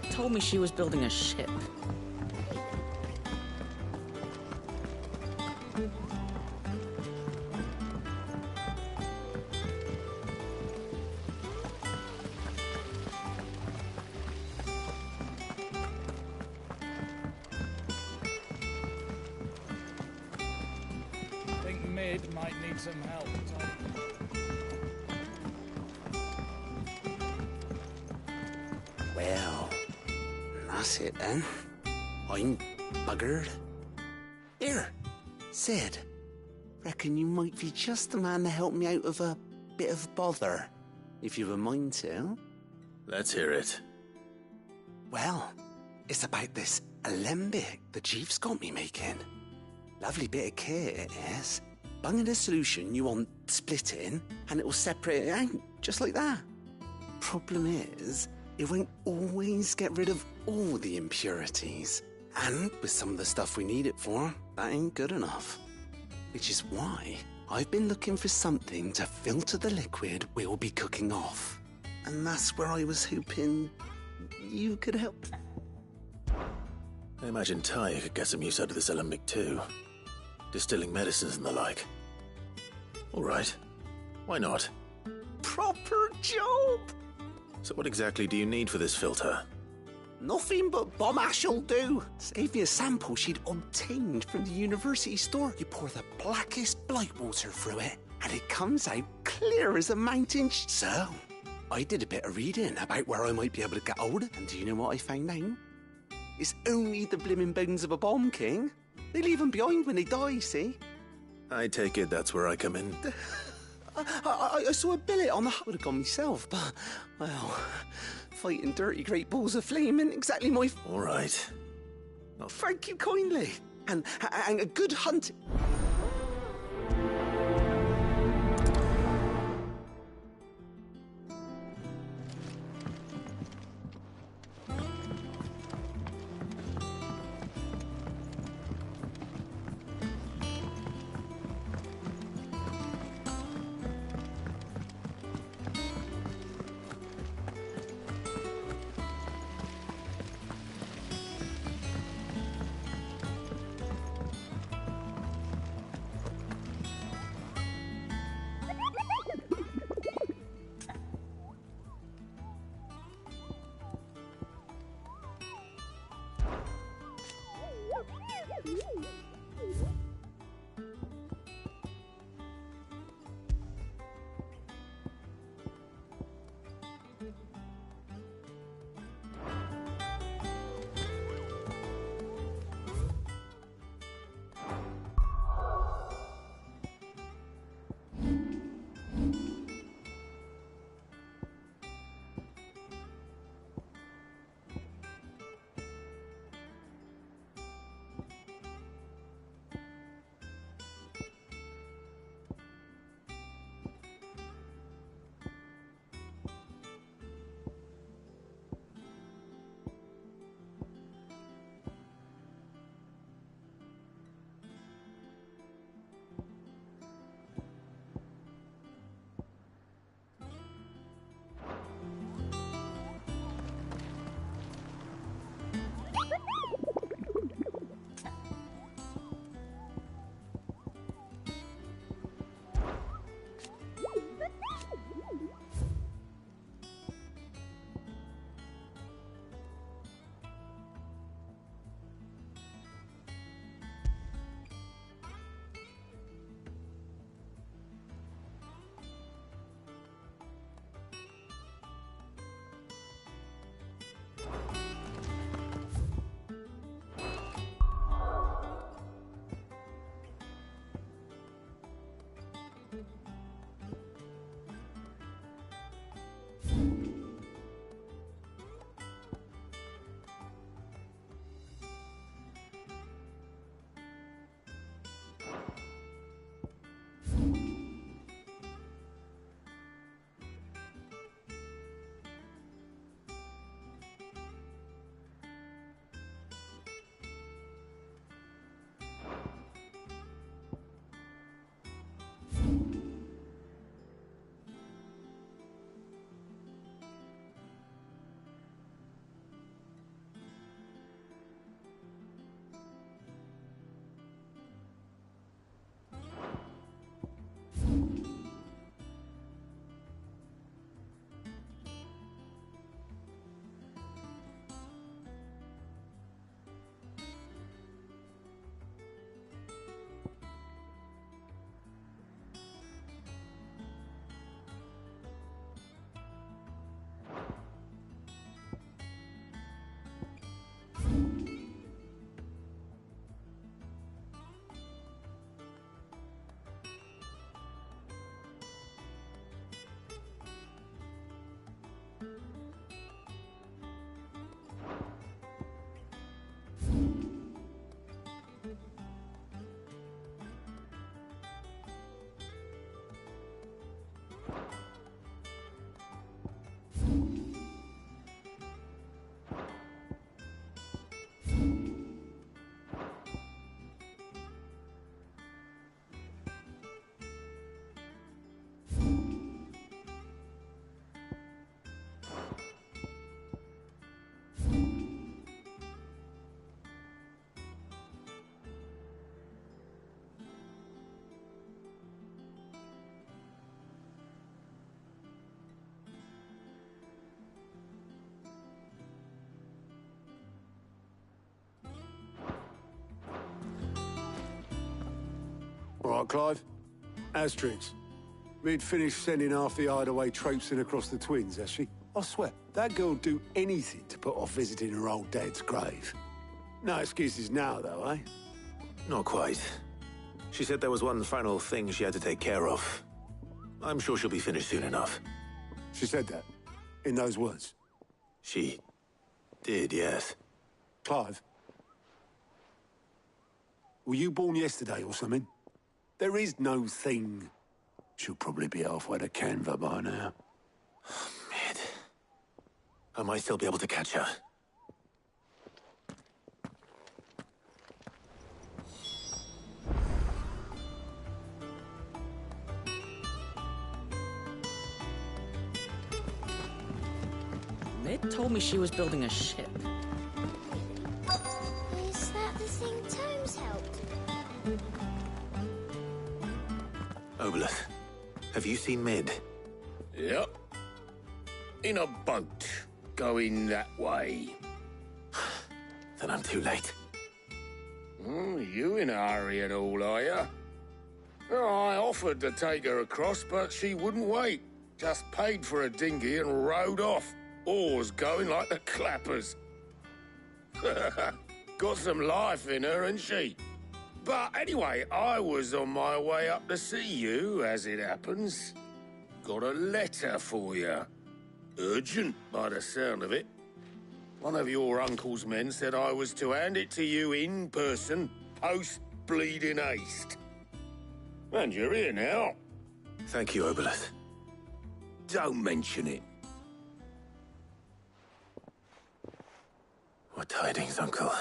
It told me she was building a ship. I think Mid might need some help, Tom. Well, that's it then. I'm buggered. Here, Sid. Reckon you might be just the man to help me out of a bit of bother, if you've a mind to. Let's hear it. Well, it's about this alembic the chief's got me making. Lovely bit of kit it is. Bung in a solution you want splitting, and it'll separate it out, just like that. Problem is, it won't always get rid of all the impurities. And with some of the stuff we need it for, that ain't good enough. Which is why I've been looking for something to filter the liquid we'll be cooking off. And that's where I was hoping you could help. I imagine Ty could get some use out of this alembic too. Distilling medicines and the like. All right. Why not? Proper job! So what exactly do you need for this filter? Nothing but bomb ash'll do. Save me a sample she'd obtained from the university store. You pour the blackest blight water through it, and it comes out clear as a mountain. So, I did a bit of reading about where I might be able to get hold of, and do you know what I found out? It's only the blimmin' bones of a bomb king. They leave them behind when they die, see? I take it that's where I come in. I saw a billet on the hut. Would have gone myself, but, well, fighting dirty great balls of flame ain't exactly my... All right. Oh, thank you kindly. And a good hunt... Right, Clive. Asterix. We'd finished sending half the hideaway traipsing across the twins, has she? I swear, that girl'd do anything to put off visiting her old dad's grave. No excuses now, though, eh? Not quite. She said there was one final thing she had to take care of. I'm sure she'll be finished soon enough. She said that? In those words? She did, yes. Clive? Were you born yesterday or something? There is no thing. She'll probably be halfway to Canva by now. Mid. I might still be able to catch her. Mid told me she was building a ship. Is that the thing Tomes helped? Obelith, have you seen Mid? Yep. In a boat, going that way. Then I'm too late. You in a hurry at all, are you? Oh, I offered to take her across, but she wouldn't wait. Just paid for a dinghy and rowed off. Oars going like the clappers. Got some life in her, ain't she? But anyway, I was on my way up to see you, as it happens. Got a letter for you. Urgent, by the sound of it. One of your uncle's men said I was to hand it to you in person, post-bleeding haste. And you're here now. Thank you, Obelith. Don't mention it. What tidings, Uncle?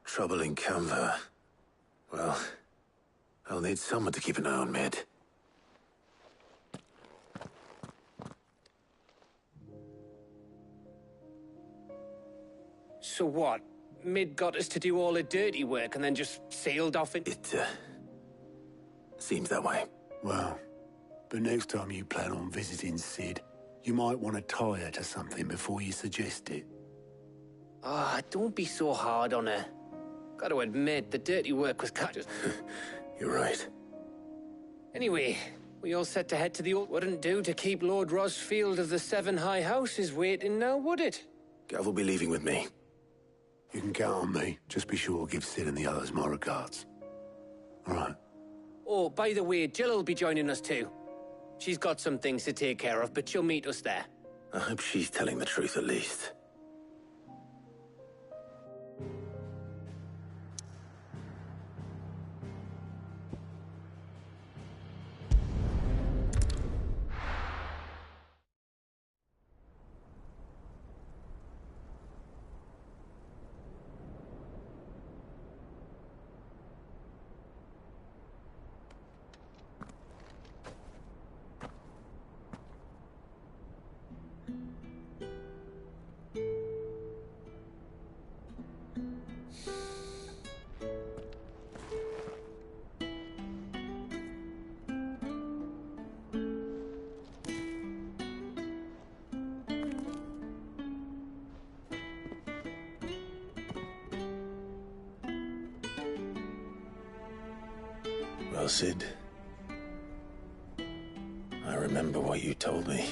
Trouble in Canva. Well, I'll need someone to keep an eye on Mid. So what? Mid got us to do all the dirty work and then just sailed off it? It, seems that way. Well, but next time you plan on visiting Sid, you might want to tie her to something before you suggest it. Ah, don't be so hard on her. Got to admit, the dirty work was kind of... You're right. Anyway, we all set to head to the old... Wouldn't do to keep Lord Rosfield of the Seven High Houses waiting now, would it? Gav will be leaving with me. You can count on me. Just be sure to give Sid and the others my regards. All right. Oh, by the way, Jill will be joining us too. She's got some things to take care of, but she'll meet us there. I hope she's telling the truth at least. Well, Sid, I remember remember what you told me.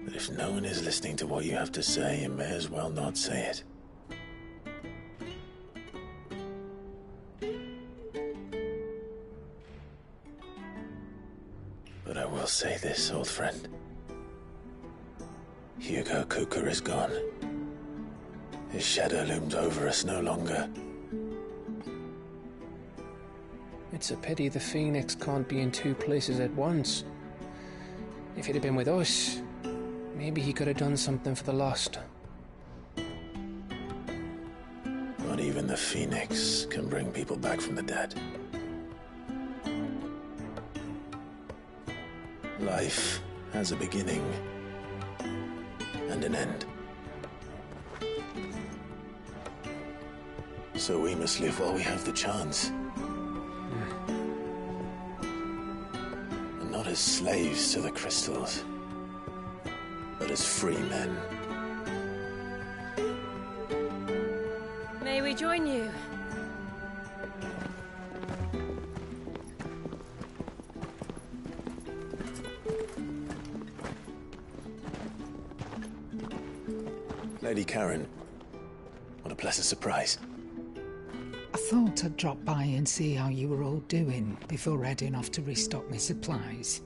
But if no one is listening to what you have to say, you may as well not say it. But I will say this, old friend. Hugo Cooker is gone. His shadow looms over us no longer. It's a pity the Phoenix can't be in two places at once. If he'd have been with us, maybe he could have done something for the lost. Not even the Phoenix can bring people back from the dead. Life has a beginning and an end. So we must live while we have the chance. And not as slaves to the crystals, but as free men. May we join you? Lady Karen, what a pleasant surprise. I thought I'd drop by and see how you were all doing before heading off to restock my supplies.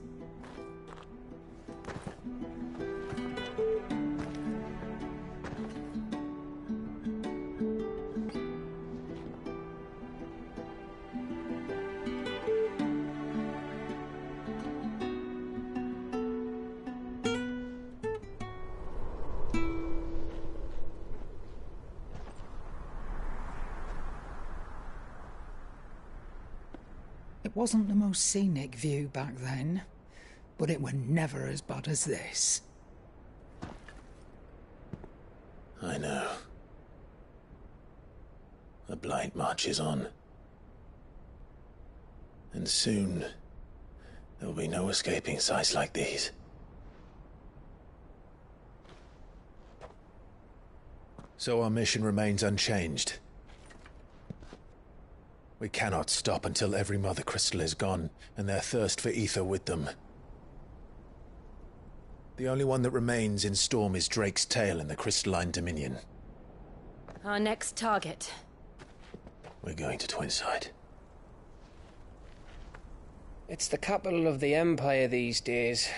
It wasn't the most scenic view back then, but it were never as bad as this. I know. The blight marches on. And soon, there will be no escaping sights like these. So our mission remains unchanged. We cannot stop until every Mother Crystal is gone, and their thirst for ether with them. The only one that remains in Storm is Drake's tail in the Crystalline Dominion. Our next target. We're going to Twinside. It's the capital of the Empire these days.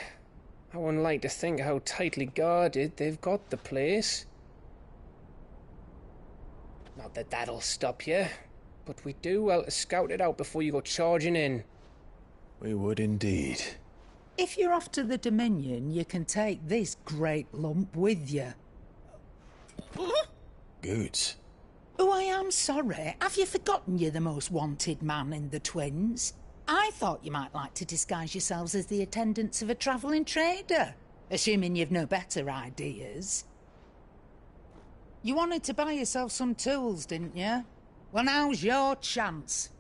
I wouldn't like to think how tightly guarded they've got the place. Not that that'll stop you, but we do well to scout it out before you go charging in. We would indeed. If you're off to the Dominion, you can take this great lump with you. Goods. Oh, I am sorry. Have you forgotten you're the most wanted man in the Twins? I thought you might like to disguise yourselves as the attendants of a travelling trader, assuming you've no better ideas. You wanted to buy yourself some tools, didn't you? Well, now's your chance.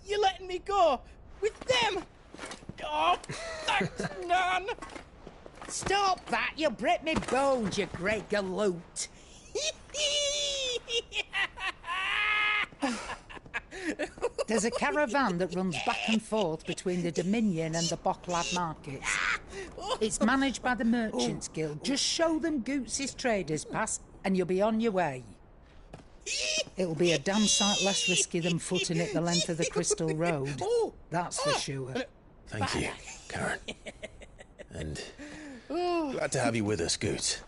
You're letting me go with them? Oh, thanks, Nan. Stop that! You'll break me bones, you great galoot. There's a caravan that runs back and forth between the Dominion and the Bocklad markets. It's managed by the Merchants Guild. Just show them Goots' traders pass and you'll be on your way. It'll be a damn sight less risky than footing it the length of the Crystal Road. That's for sure. Thank you, Karen. And Glad to have you with us, Goots.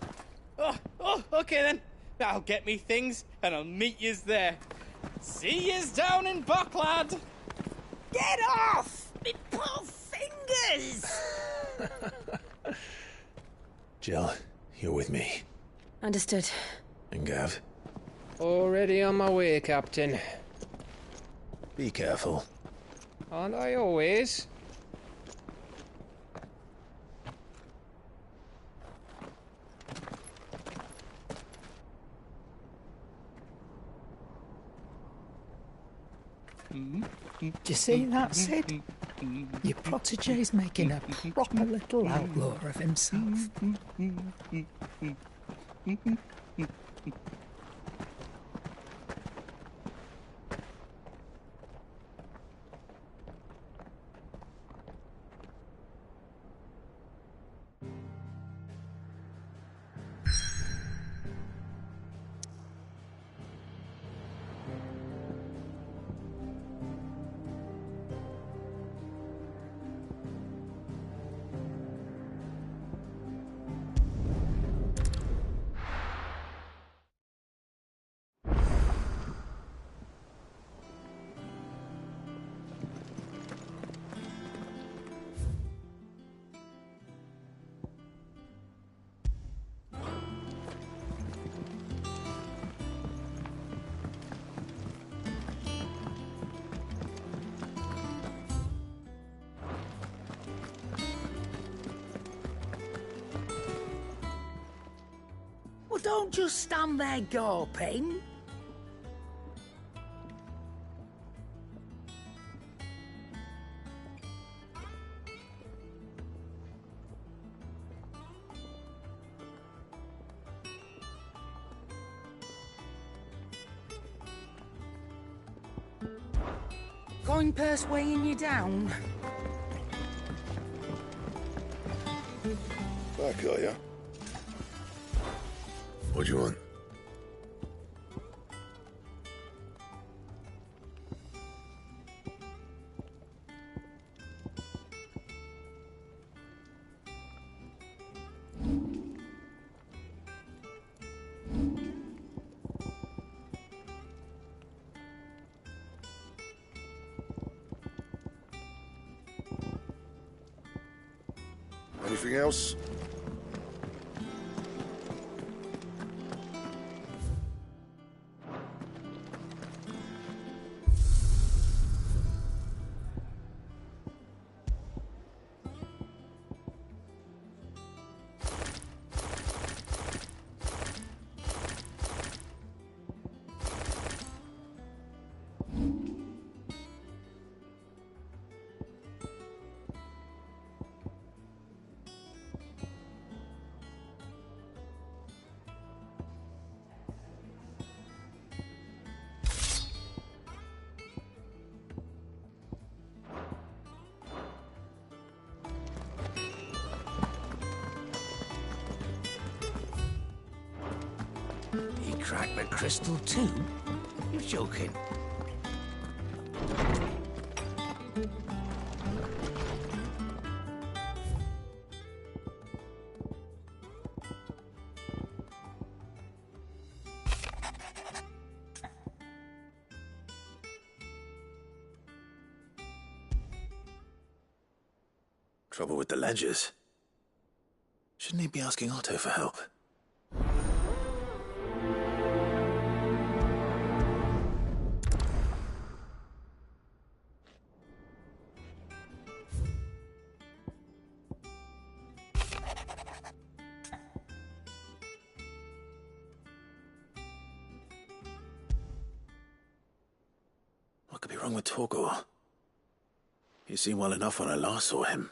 Okay then. I'll get me things and I'll meet yous there. See yous down in Bocklad. Get off! Me poor fingers! Jill, you're with me. Understood. And Gav, Already on my way, Captain. be careful. Aren't I always? Do you see that, Sid? Your protege's making a proper little outlaw of himself. don't just stand there gawping. Coin purse weighing you down? Back, are ya? What do you want? Anything else? He cracked the crystal too? You're joking. Trouble with the ledgers. Shouldn't he be asking Otto for help? What could be wrong with Torgor? He seemed well enough when I last saw him.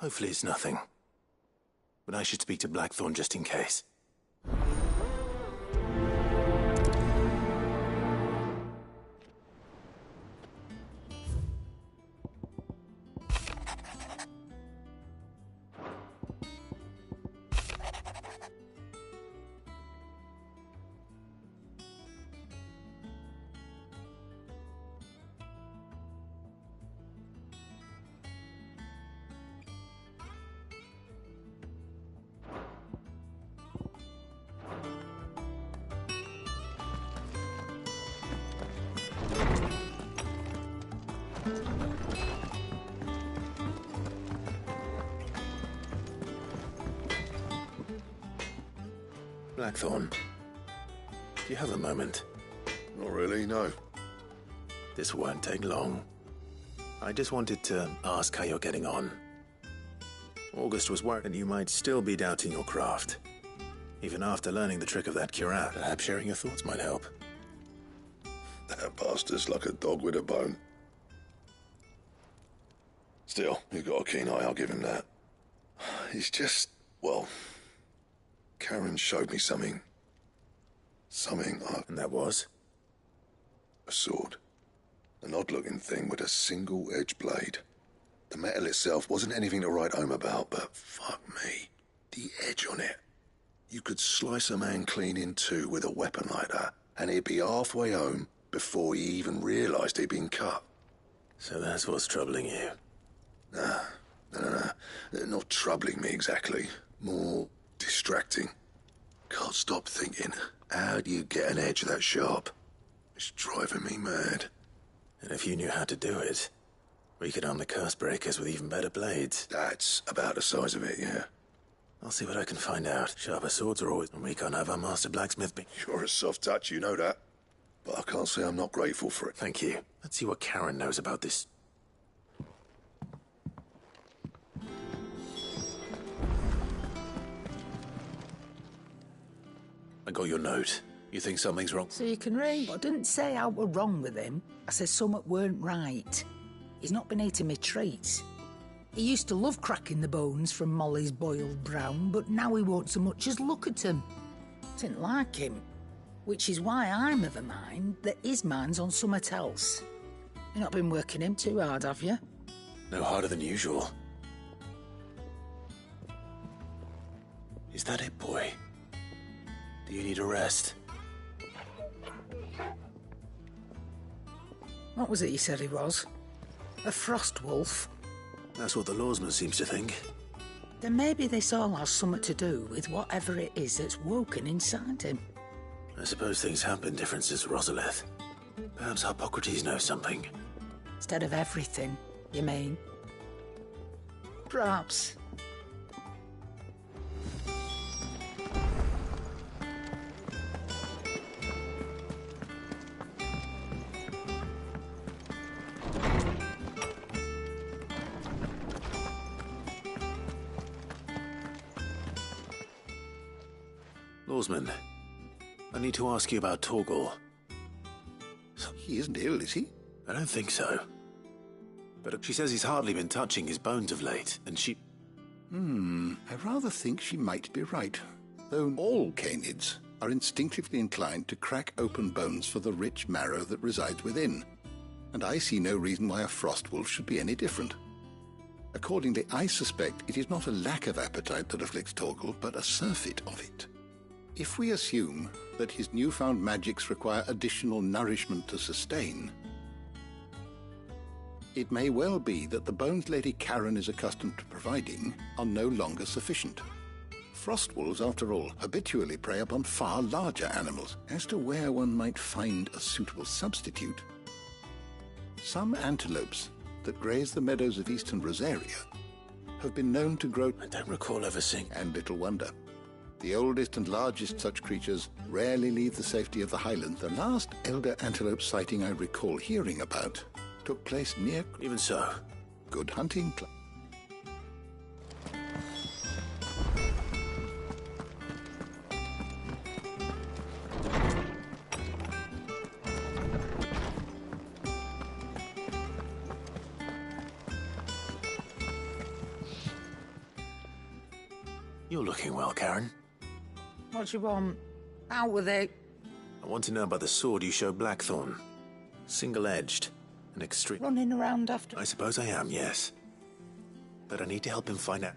Hopefully it's nothing. But I should speak to Blackthorn just in case. Blackthorn, do you have a moment? Not really, no. This won't take long. I just wanted to ask how you're getting on. August was worried you might still be doubting your craft. Even after learning the trick of that curate, perhaps sharing your thoughts might help. That bastard's like a dog with a bone. Still, he's got a keen eye, I'll give him that. He's just, well... Karen showed me something. And that was? A sword. An odd-looking thing with a single-edged blade. The metal itself wasn't anything to write home about, but fuck me. The edge on it. You could slice a man clean in two with a weapon like that, and he'd be halfway home before he even realised he'd been cut. So that's what's troubling you? Nah. Not troubling me exactly. More... distracting. Can't stop thinking, how do you get an edge that sharp? It's driving me mad. And if you knew how to do it, we could arm the curse breakers with even better blades. That's about the size of it, yeah. I'll see what I can find out. Sharper swords are always... And we can't have our master blacksmith be... You're a soft touch, you know that. But I can't say I'm not grateful for it. Thank you. Let's see what Karen knows about this. I got your note. You think something's wrong? So you can read. I didn't say I were wrong with him. I said something weren't right. He's not been eating me treats. He used to love cracking the bones from Molly's boiled brown, but now he won't so much as look at them. Didn't like him. Which is why I'm of a mind that his mind's on something else. You've not been working him too hard, have you? No harder than usual. Is that it, boy? Do you need a rest? What was it you said he was? A frost wolf? That's what the lawsman seems to think. Then maybe this all has something to do with whatever it is that's woken inside him. I suppose things have been different since Rosalith. Perhaps Hippocrates knows something. Instead of everything, you mean? Perhaps. Lawsman, I need to ask you about Torgal. He isn't ill, is he? I don't think so. But she says he's hardly been touching his bones of late, and she... I rather think she might be right. Though all canids are instinctively inclined to crack open bones for the rich marrow that resides within. And I see no reason why a frost wolf should be any different. Accordingly, I suspect it is not a lack of appetite that afflicts Torgal, but a surfeit of it. If we assume that his newfound magics require additional nourishment to sustain, it may well be that the bones Lady Karen is accustomed to providing are no longer sufficient. Frost wolves, after all, habitually prey upon far larger animals. As to where one might find a suitable substitute, some antelopes that graze the meadows of eastern Rosaria have been known to grow... I don't recall ever seeing... And little wonder. The oldest and largest such creatures rarely leave the safety of the highlands. The last elder antelope sighting I recall hearing about took place near... Even so. Good hunting. You're looking well, Karen. What do you want? Out with it. I want to know about the sword you showed Blackthorn. Single-edged and extreme... Running around after... I suppose I am, yes. But I need to help him find out...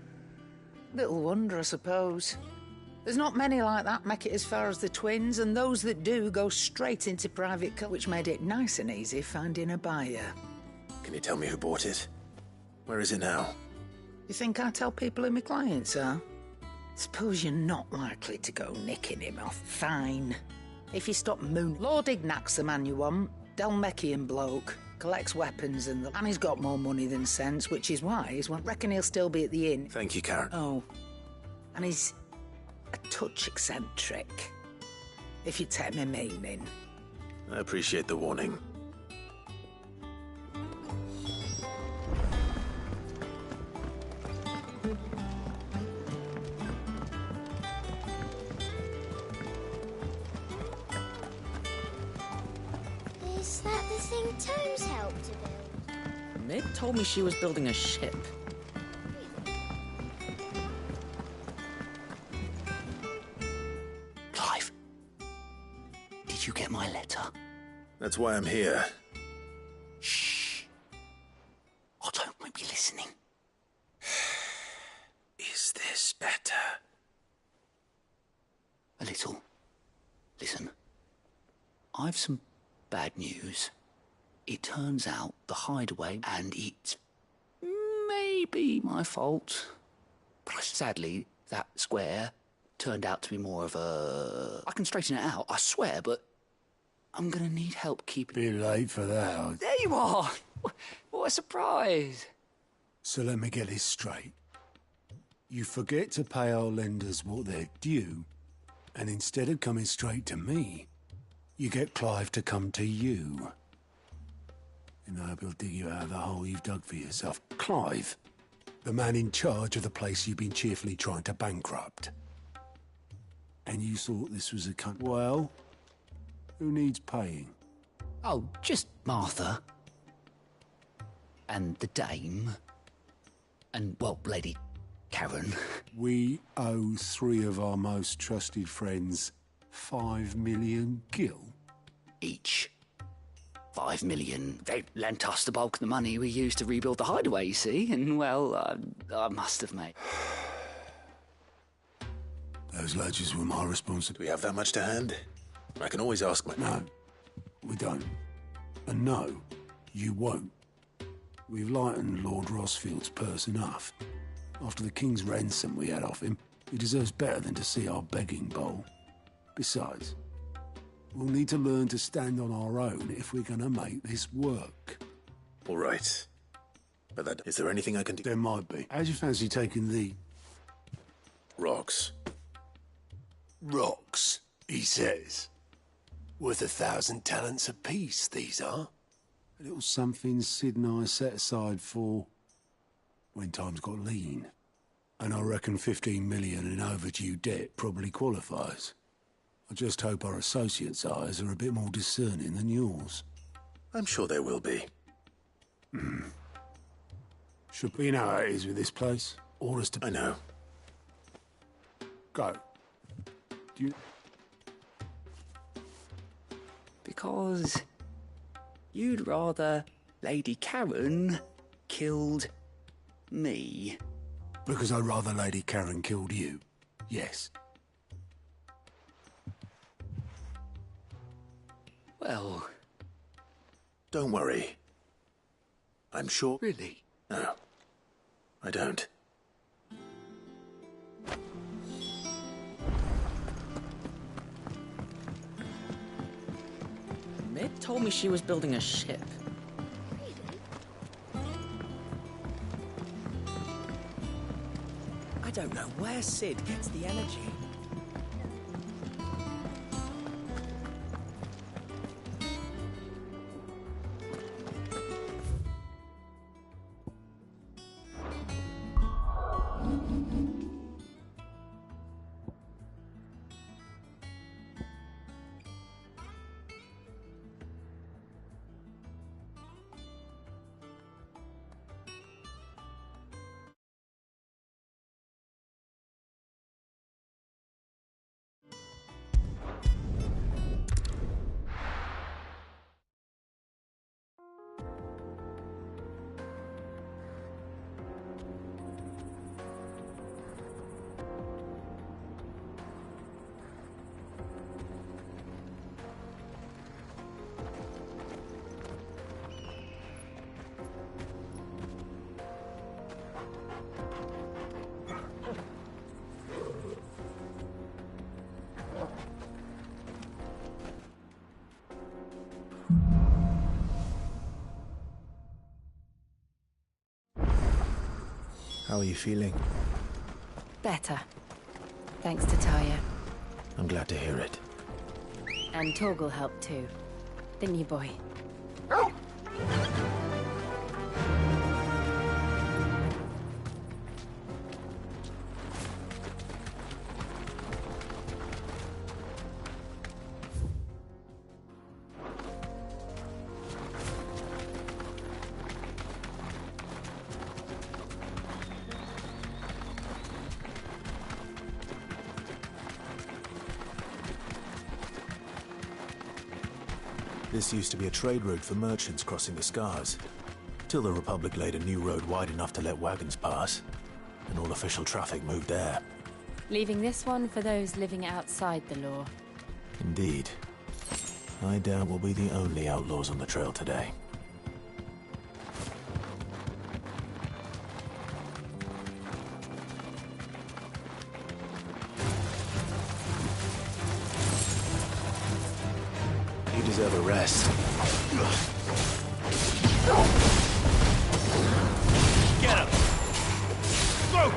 Little wonder, I suppose. There's not many like that make it as far as the twins, and those that do go straight into private which made it nice and easy finding a buyer. Can you tell me who bought it? Where is it now? You think I tell people who my clients are? Suppose you're not likely to go nicking him off. Fine. If you stop Lord Ignac's the man you want. Dalmekian bloke. Collects weapons and he's got more money than sense, which is why reckon he'll still be at the inn. Thank you, Karen. Oh. And he's a touch eccentric. If you take my meaning. I appreciate the warning. Is that the thing Tomes helped to build? Mid told me she was building a ship. Clive, did you get my letter? That's why I'm here. Shh. I don't want you listening. Is this better? A little. Listen. I've some bad news. It turns out the hideaway, and it's maybe my fault, but sadly that square turned out to be more of a... I can straighten it out, I swear, but I'm gonna need help keeping... Bit late for that. There you are! What a surprise! So let me get this straight. You forget to pay our lenders what they're due, and instead of coming straight to me, you get Clive to come to you. And I hope he'll dig you out of the hole you've dug for yourself. Clive, the man in charge of the place you've been cheerfully trying to bankrupt. And you thought this was a cunt. Well, who needs paying? Oh, just Martha. And the dame. And, well, Lady Karen. We owe 3 of our most trusted friends 5 million gil. Each. 5 million. They lent us the bulk of the money we used to rebuild the hideaway, you see, and, well, I must have made... Those ledgers were my responsibility. Do we have that much to hand? I can always ask my... No, we don't. And no, you won't. We've lightened Lord Rossfield's purse enough. After the king's ransom we had off him, he deserves better than to see our begging bowl. Besides, we'll need to learn to stand on our own if we're gonna make this work. All right. But that... Is there anything I can do? There might be. How'd you fancy taking the... Rocks? Rocks, he says. Worth 1,000 talents apiece, these are. A little something Sid and I set aside for... when times got lean. And I reckon 15 million in overdue debt probably qualifies. I just hope our associates' eyes are a bit more discerning than yours. I'm sure there will be. Should we know how it is with this place? Orders to... I know. Go. Do you... Because you'd rather Lady Karen killed me. Because I'd rather Lady Karen killed you. Yes. Well... Don't worry. I'm sure... Really? No. I don't. Ned told me she was building a ship. I don't know where Sid gets the energy. How are you feeling? Better. Thanks to Taya. I'm glad to hear it. And Torgal helped too. Didn't you, boy? This used to be a trade route for merchants crossing the Scars, till the Republic laid a new road wide enough to let wagons pass, and all official traffic moved there. Leaving this one for those living outside the law. Indeed. I doubt we'll be the only outlaws on the trail today. You deserve a rest. Get him! Go!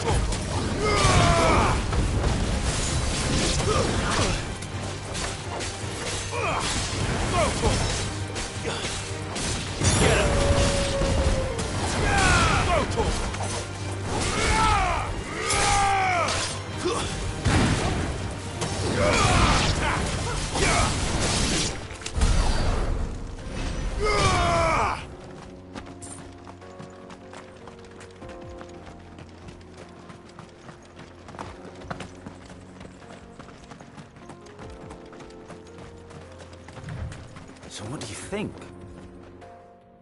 So what do you think?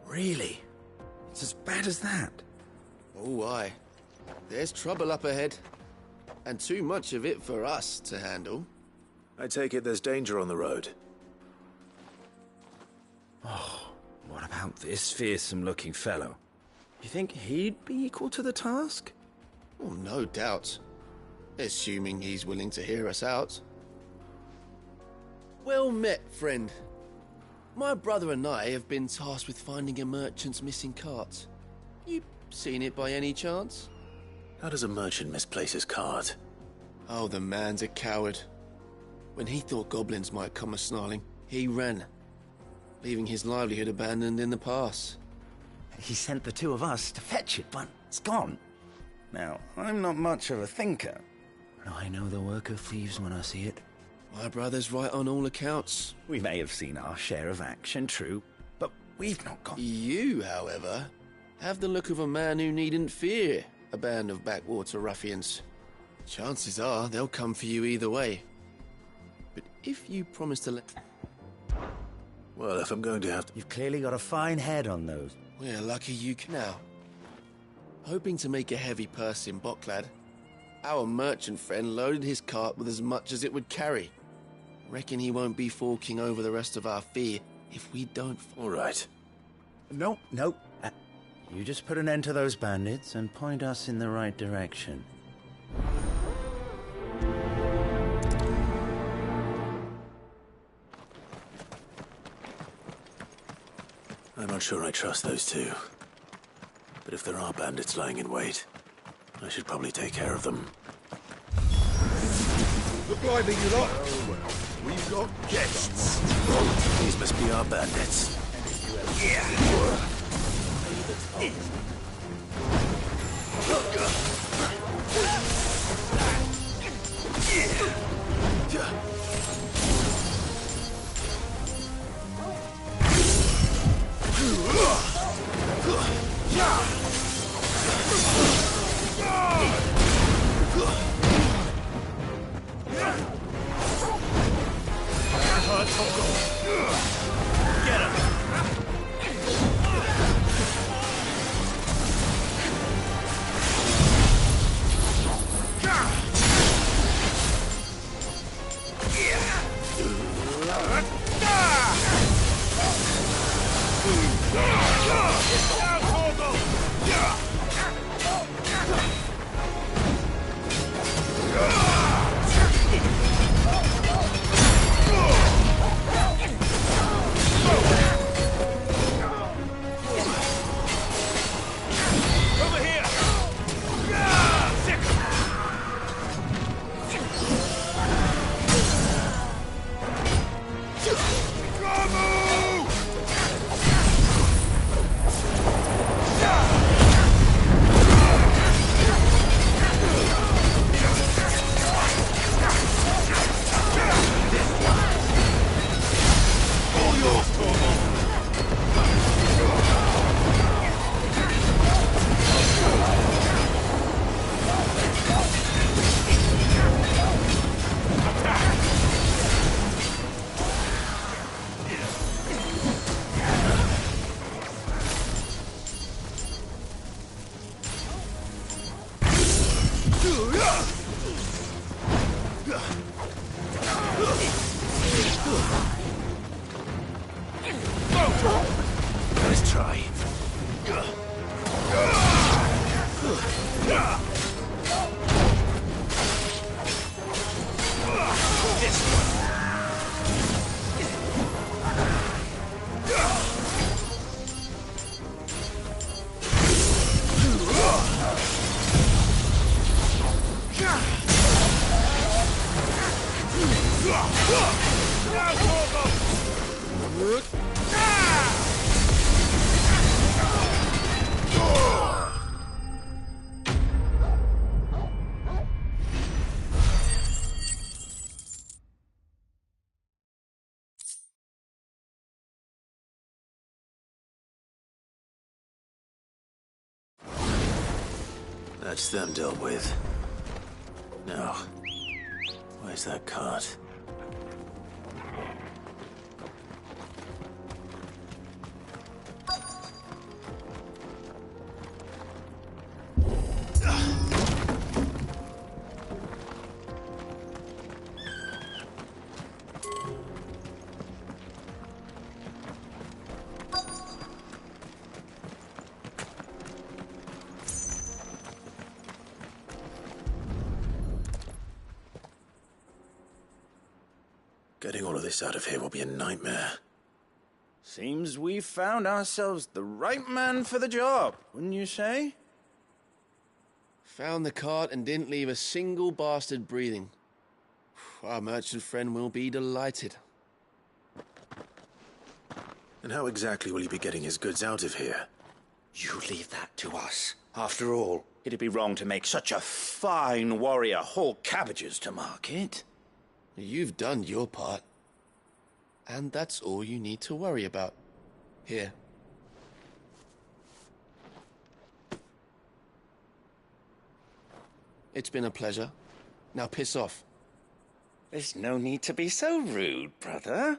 Really? It's as bad as that? Oh, aye. There's trouble up ahead. And too much of it for us to handle. I take it there's danger on the road. Oh, what about this fearsome-looking fellow? You think he'd be equal to the task? Oh, no doubt. Assuming he's willing to hear us out. Well met, friend. My brother and I have been tasked with finding a merchant's missing cart. You seen it by any chance? How does a merchant misplace his cart? Oh, the man's a coward. When he thought goblins might come a-snarling, he ran, leaving his livelihood abandoned in the pass. He sent the two of us to fetch it, but it's gone. Now, I'm not much of a thinker, but I know the work of thieves when I see it. My brother's right on all accounts. We may have seen our share of action, true, but we've not got... You, however, have the look of a man who needn't fear a band of backwater ruffians. Chances are they'll come for you either way. But if you promise to let... Well, if I'm going to have to... You've clearly got a fine head on those. We're lucky you can now. Hoping to make a heavy purse in Bocklad, our merchant friend loaded his cart with as much as it would carry. Reckon he won't be forking over the rest of our fee if we don't... All right. No. You just put an end to those bandits and point us in the right direction. I'm not sure I trust those two. But if there are bandits lying in wait, I should probably take care of them. Look lively, you lot. Oh, well. We've got guests. These must be our bandits. Yeah. Get him! Let's try. This one. That's them dealt with. Now, where's that cart? Getting all of this out of here will be a nightmare. Seems we've found ourselves the right man for the job, wouldn't you say? Found the cart and didn't leave a single bastard breathing. Our merchant friend will be delighted. And how exactly will he be getting his goods out of here? You leave that to us. After all, it'd be wrong to make such a fine warrior haul cabbages to market. You've done your part. And that's all you need to worry about. Here. It's been a pleasure. Now piss off. There's no need to be so rude, brother.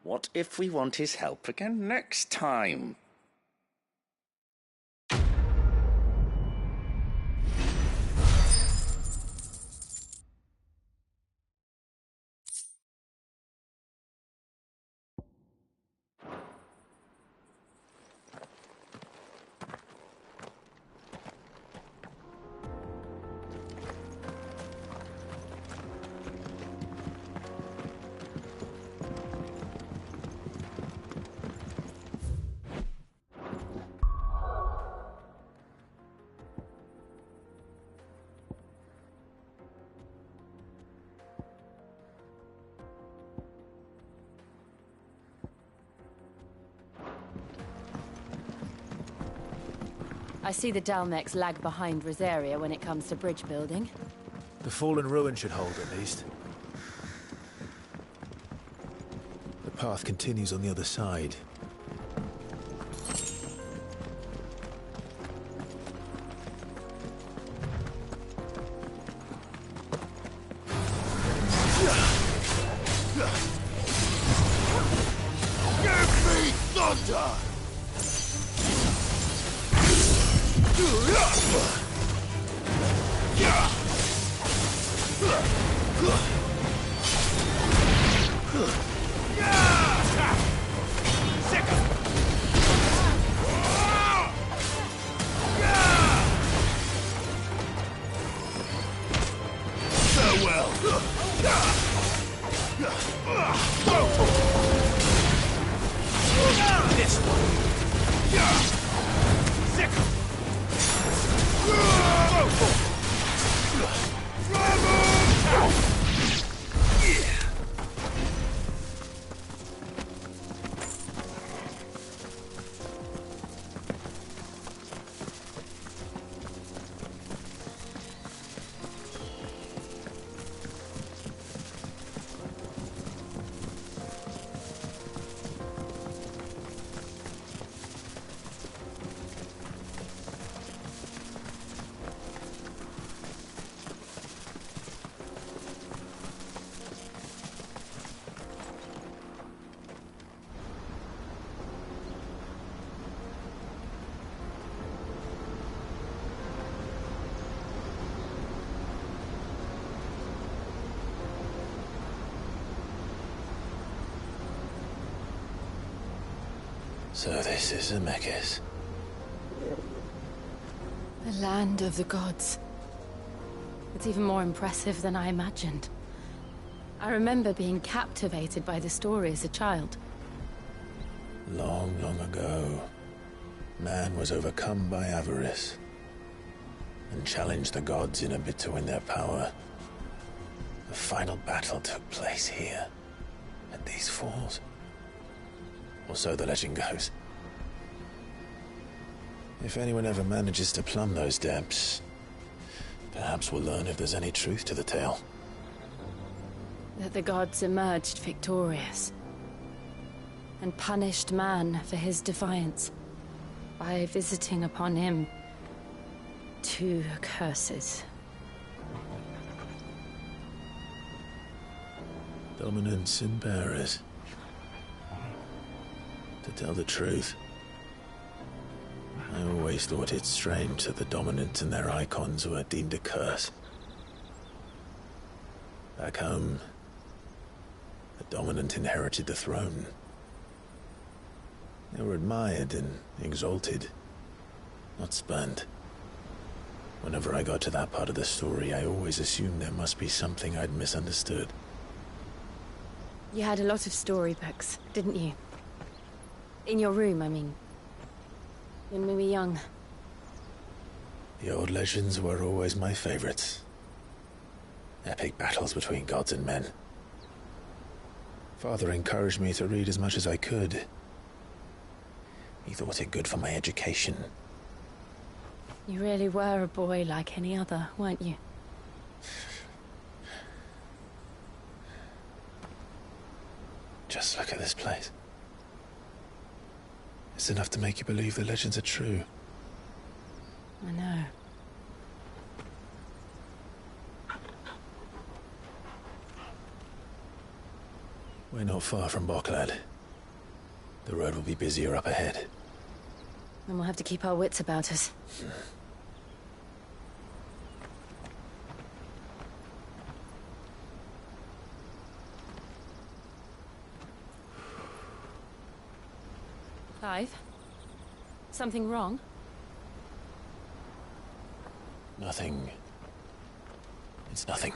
What if we want his help again next time? I see the Dalmex lag behind Rosaria when it comes to bridge building. The fallen ruin should hold, at least. The path continues on the other side. Give me thunder! This one. So this is Zemeckis. The land of the gods. It's even more impressive than I imagined. I remember being captivated by the story as a child. Long, long ago, man was overcome by avarice and challenged the gods in a bid to win their power. The final battle took place here, And these falls. Or so the legend goes. If anyone ever manages to plumb those depths, perhaps we'll learn if there's any truth to the tale. That the gods emerged victorious and punished man for his defiance by visiting upon him 2 curses. Dominants and bearers. To tell the truth, I always thought it strange that the dominant and their icons were deemed a curse. Back home, the dominant inherited the throne. They were admired and exalted, not spurned. Whenever I got to that part of the story, I always assumed there must be something I'd misunderstood. You had a lot of storybooks, didn't you? In your room, I mean. When we were young. The old legends were always my favorites. Epic battles between gods and men. Father encouraged me to read as much as I could. He thought it good for my education. You really were a boy like any other, weren't you? Just look at this place. It's enough to make you believe the legends are true. I know. We're not far from Boklad. The road will be busier up ahead. And we'll have to keep our wits about us. Clive? Something wrong? Nothing. It's nothing.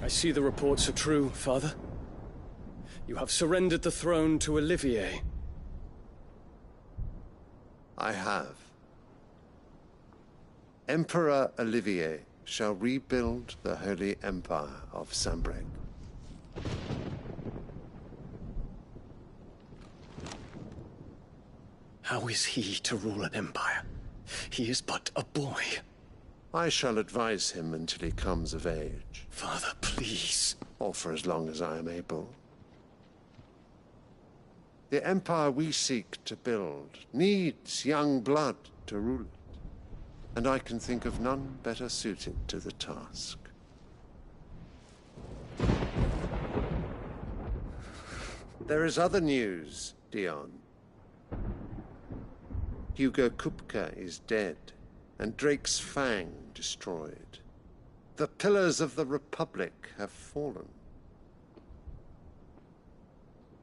I see the reports are true, Father. You have surrendered the throne to Olivier. I have. Emperor Olivier shall rebuild the Holy Empire of Sanbreque. How is he to rule an empire? He is but a boy. I shall advise him until he comes of age. Father, please. Or for as long as I am able. The empire we seek to build needs young blood to rule it, and I can think of none better suited to the task. There is other news, Dion. Hugo Kupka is dead, and Drake's Fang destroyed. The pillars of the Republic have fallen.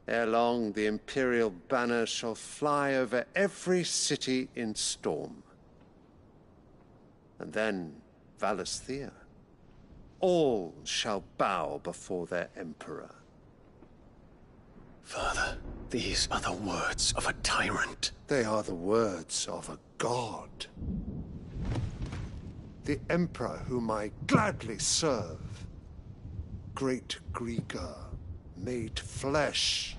Ere long, the Imperial banner shall fly over every city in Storm. And then, Valisthea. All shall bow before their Emperor. Father, these are the words of a tyrant. They are the words of a god. The Emperor whom I gladly serve. Great Grieger, made flesh.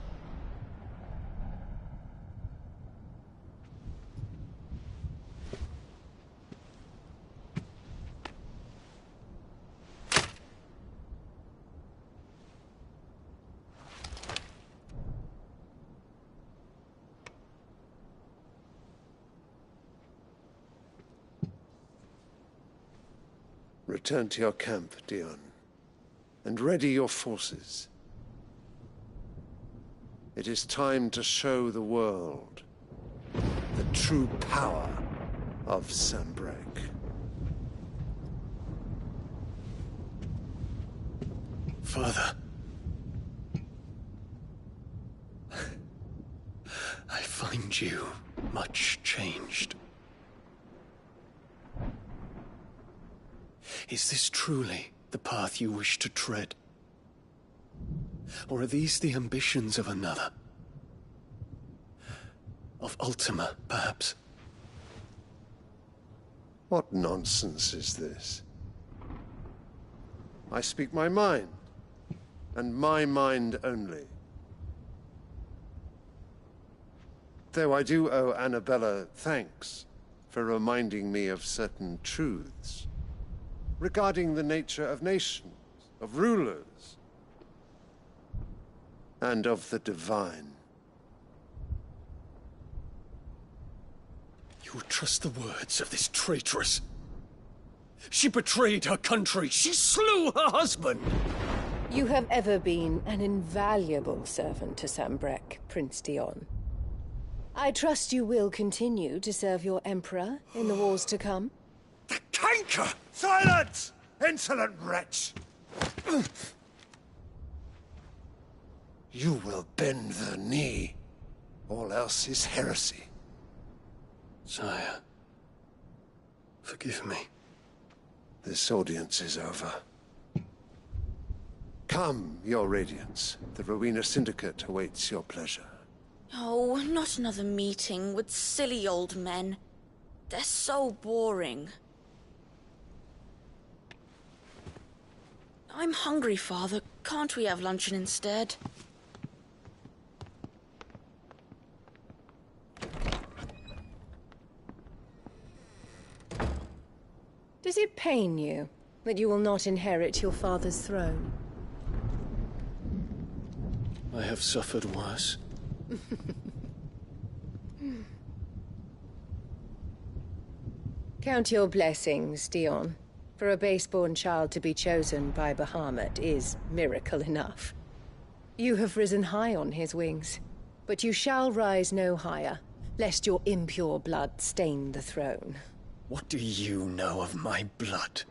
Return to your camp, Dion, and ready your forces. It is time to show the world the true power of Sanbreque. Father. I find you much changed. Is this truly the path you wish to tread? Or are these the ambitions of another? Of Ultima, perhaps? What nonsense is this? I speak my mind, and my mind only. Though I do owe Annabella thanks for reminding me of certain truths regarding the nature of nations, of rulers, and of the divine. You would trust the words of this traitress? She betrayed her country. She slew her husband. You have ever been an invaluable servant to Sambrek, Prince Dion. I trust you will continue to serve your Emperor in the wars to come. The canker! Silence! Insolent wretch! You will bend the knee. All else is heresy. Sire, forgive me. This audience is over. Come, your Radiance. The Rowena Syndicate awaits your pleasure. Oh, not another meeting with silly old men. They're so boring. I'm hungry, Father. Can't we have luncheon instead? Does it pain you that you will not inherit your father's throne? I have suffered worse. Count your blessings, Dion. For a base-born child to be chosen by Bahamut is miracle enough. You have risen high on his wings, but you shall rise no higher, lest your impure blood stain the throne. What do you know of my blood?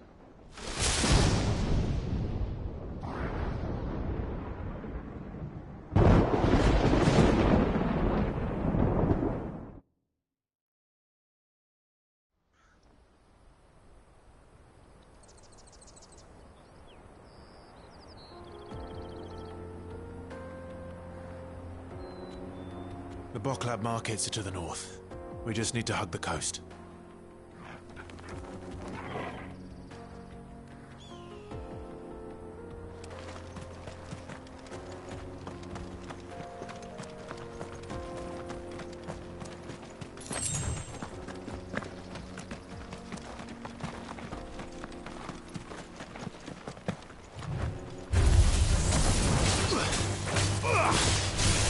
The Boklab markets are to the north. We just need to hug the coast.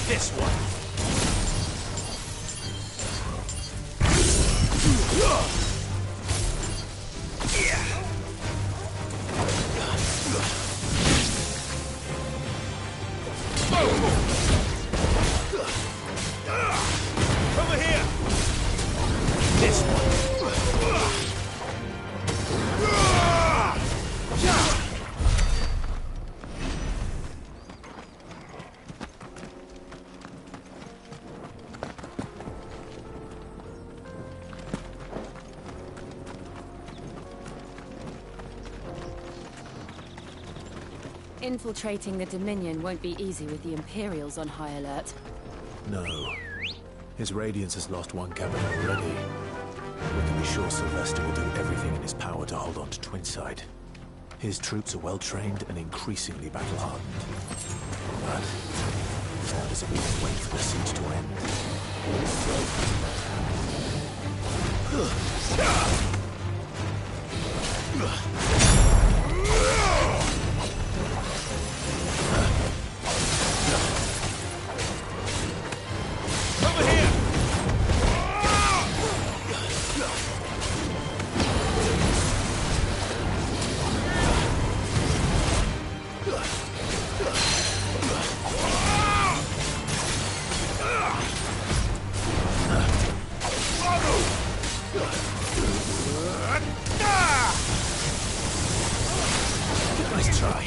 This one. Over here! This one. Infiltrating the Dominion won't be easy with the Imperials on high alert. No. His Radiance has lost one capital already. We can be sure Sylvester will do everything in his power to hold on to Twinside. His troops are well-trained and increasingly battle-hardened. But how does it mean wait for the siege to end? Nice try.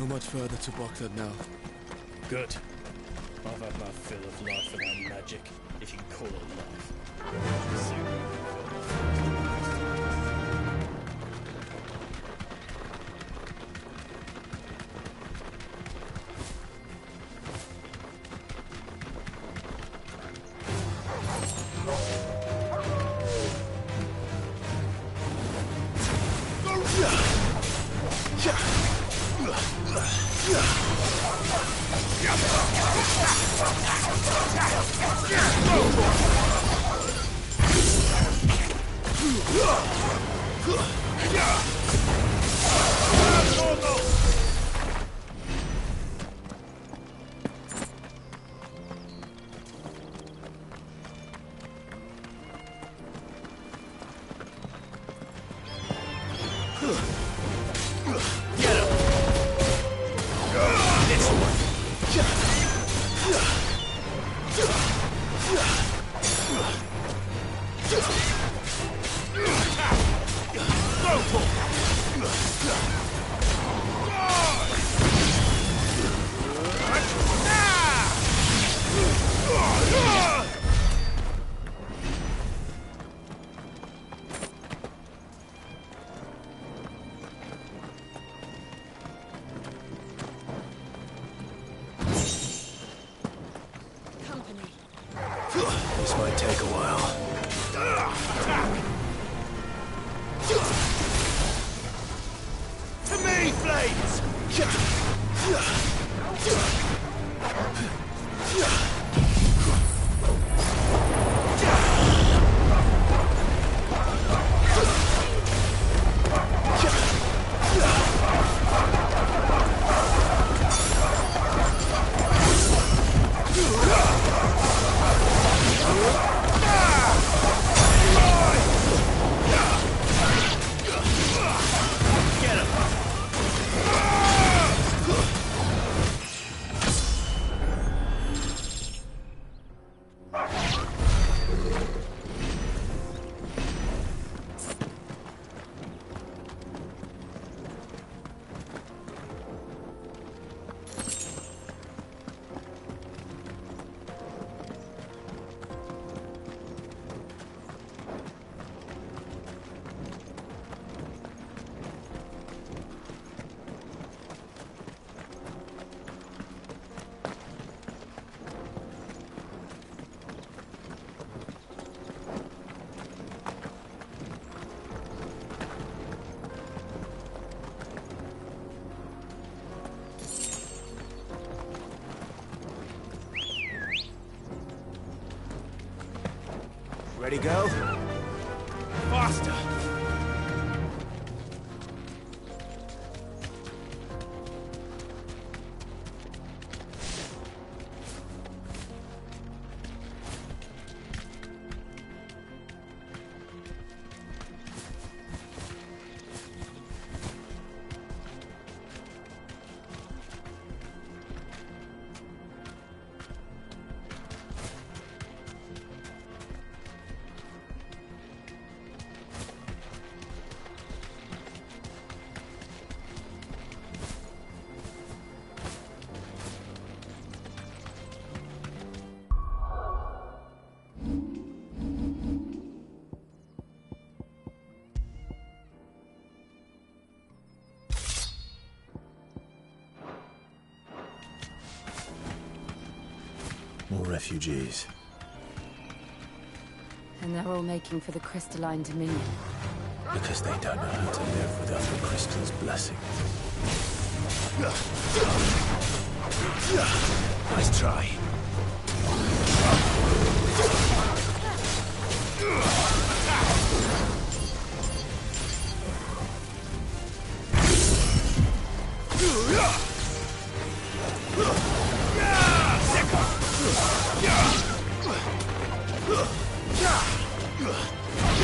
much further to Bockler now. Good. I've had my fill of life without magic, if you can call it life. This might take a while. To me, flames! Ready, go? Faster! More refugees. And they're all making for the crystalline dominion. Because they don't know how to live without the crystal's blessing. Nice try.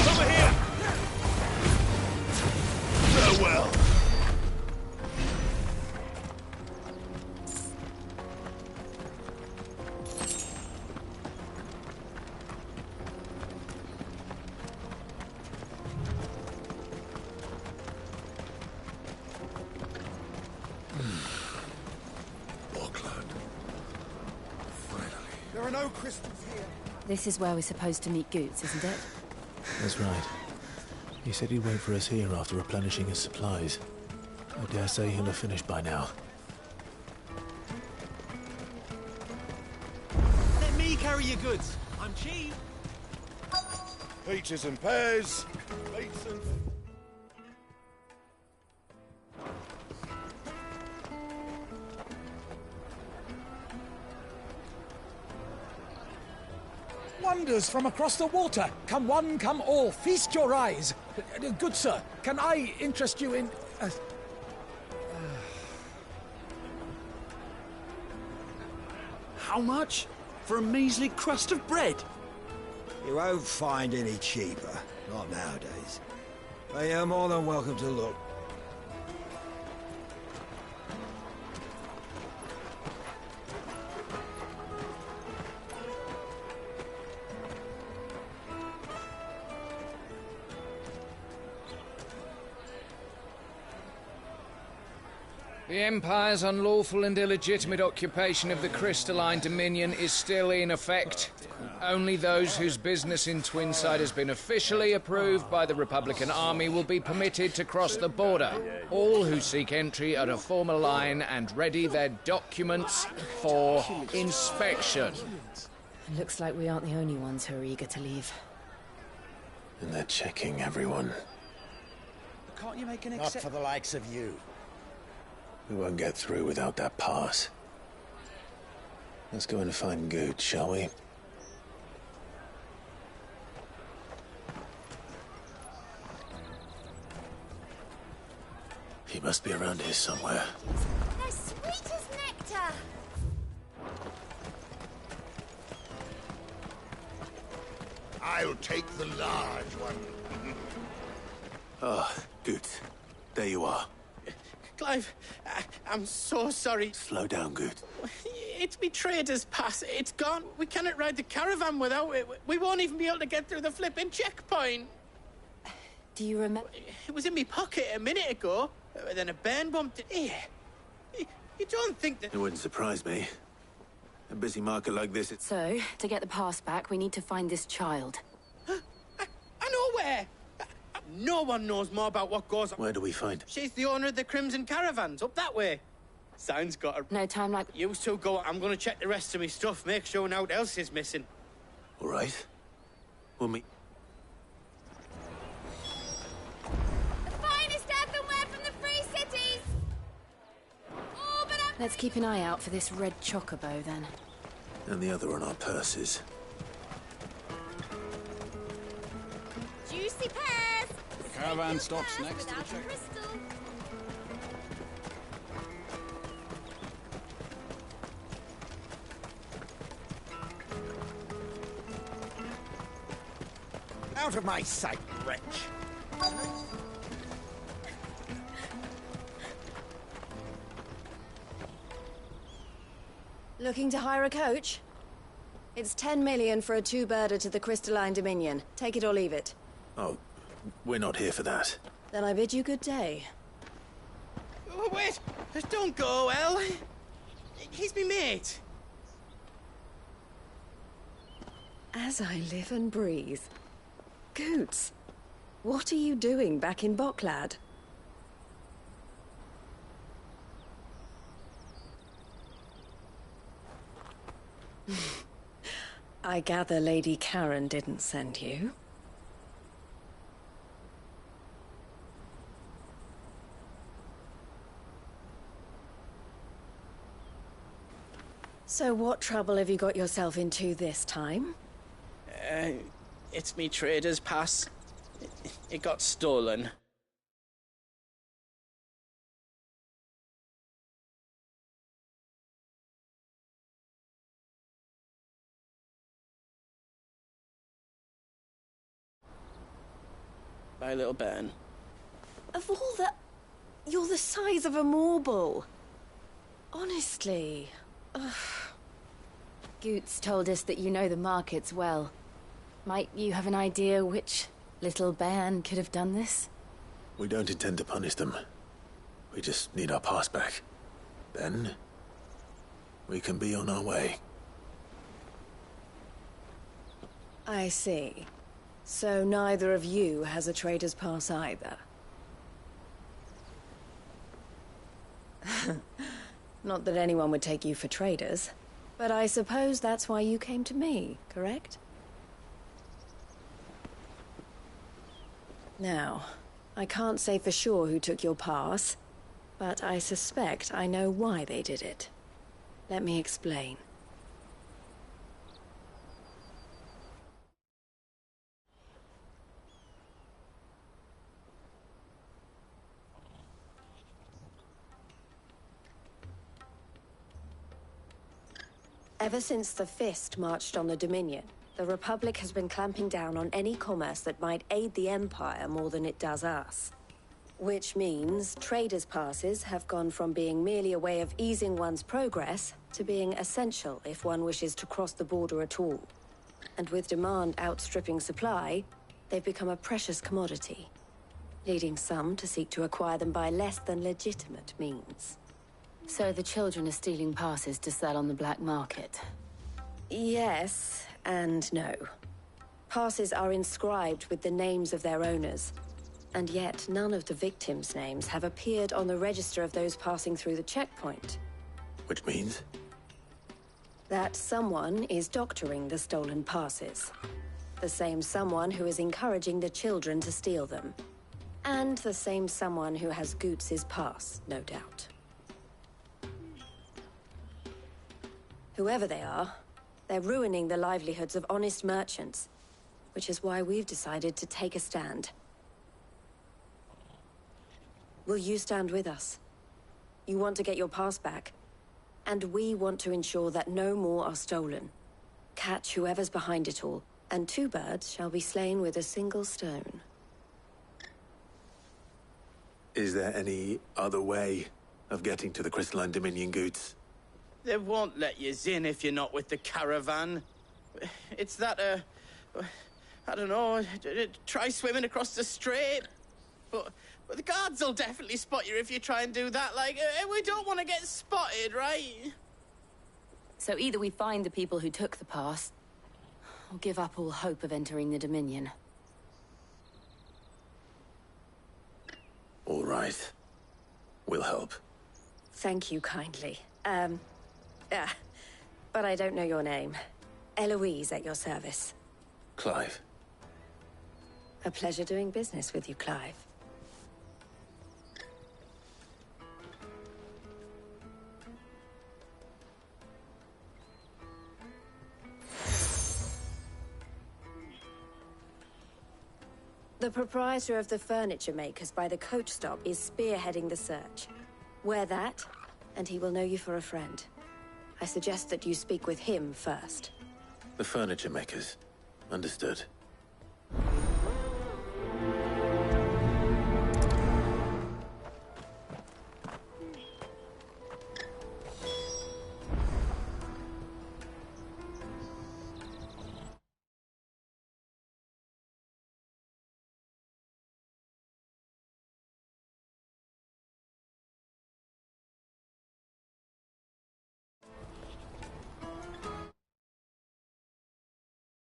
Over here! Farewell! There are no crystals here. This is where we're supposed to meet Goots, isn't it? That's right. He said he'd wait for us here after replenishing his supplies. I dare say he'll have finished by now. Let me carry your goods. I'm cheap. Peaches and pears. Beets and... Wonders from across the water. Come one, come all. Feast your eyes. Good sir, can I interest you in... How much? For a measly crust of bread? You won't find any cheaper. Not nowadays. But you're more than welcome to look. The Empire's unlawful and illegitimate occupation of the Crystalline Dominion is still in effect. Only those whose business in Twinside has been officially approved by the Republican Army will be permitted to cross the border. All who seek entry are to form a line and ready their documents for inspection. Looks like we aren't the only ones who are eager to leave. And they're checking everyone. Can't you make an Not for the likes of you. We won't get through without that pass. Let's go and find Good, shall we? He must be around here somewhere. They're sweet as nectar. I'll take the large one. Ah, Good. There you are. Clive, I'm so sorry. Slow down, Good. It's me trader's pass. It's gone. We cannot ride the caravan without it. We won't even be able to get through the flipping checkpoint. Do you remember? It was in my pocket a minute ago. Then a bairn bumped it. Here. You don't think that... It wouldn't surprise me. A busy market like this, it's... So, to get the pass back, we need to find this child. I know where. No one knows more about what goes on. Where do we find her? She's the owner of the Crimson Caravans, up that way. Sounds got her. No time like... You two go. I'm going to check the rest of my stuff, make sure nothing else is missing. All right. We'll meet... The finest earthenware from the Free Cities! Oh, but Let's keep an eye out for this red chocobo, then. And the other on our purses. juicy pears! The caravan stops next to the check. Crystal. Out of my sight, wretch! Looking to hire a coach? It's 10 million for a two-birder to the Crystalline Dominion. Take it or leave it. Oh, we're not here for that. Then I bid you good day. Oh, wait! Don't go, El. He's me mate. As I live and breathe. Goots, what are you doing back in Bocklad? I gather Lady Karen didn't send you. So what trouble have you got yourself into this time? It's me trader's pass. It got stolen. By little Ben. Of all the... You're the size of a marble. Honestly. Ugh. Goots told us that you know the markets well. Might you have an idea which little bairn could have done this? We don't intend to punish them. We just need our pass back. Then, we can be on our way. I see. So neither of you has a trader's pass either. Not that anyone would take you for traders, but I suppose that's why you came to me, correct? Now, I can't say for sure who took your pass, but I suspect I know why they did it. Let me explain. Ever since the Fist marched on the Dominion, the Republic has been clamping down on any commerce that might aid the Empire more than it does us. Which means traders' passes have gone from being merely a way of easing one's progress to being essential if one wishes to cross the border at all. And with demand outstripping supply, they've become a precious commodity, leading some to seek to acquire them by less than legitimate means. So the children are stealing passes to sell on the black market? Yes, and no. Passes are inscribed with the names of their owners, and yet none of the victims' names have appeared on the register of those passing through the checkpoint. Which means? That someone is doctoring the stolen passes. The same someone who is encouraging the children to steal them. And the same someone who has Goots's pass, no doubt. Whoever they are, they're ruining the livelihoods of honest merchants, which is why we've decided to take a stand. Will you stand with us? You want to get your pass back, and we want to ensure that no more are stolen. Catch whoever's behind it all, and two birds shall be slain with a single stone. Is there any other way of getting to the Crystalline Dominion Goods? They won't let you in if you're not with the caravan. It's that, I don't know, try swimming across the strait. But the guards will definitely spot you if you try and do that. Like, we don't want to get spotted, right? So either we find the people who took the pass, or give up all hope of entering the Dominion. All right. We'll help. Thank you kindly. But I don't know your name. Eloise at your service. Clive. A pleasure doing business with you, Clive. The proprietor of the furniture makers by the coach stop is spearheading the search. Wear that, and he will know you for a friend. I suggest that you speak with him first. The furniture makers. Understood.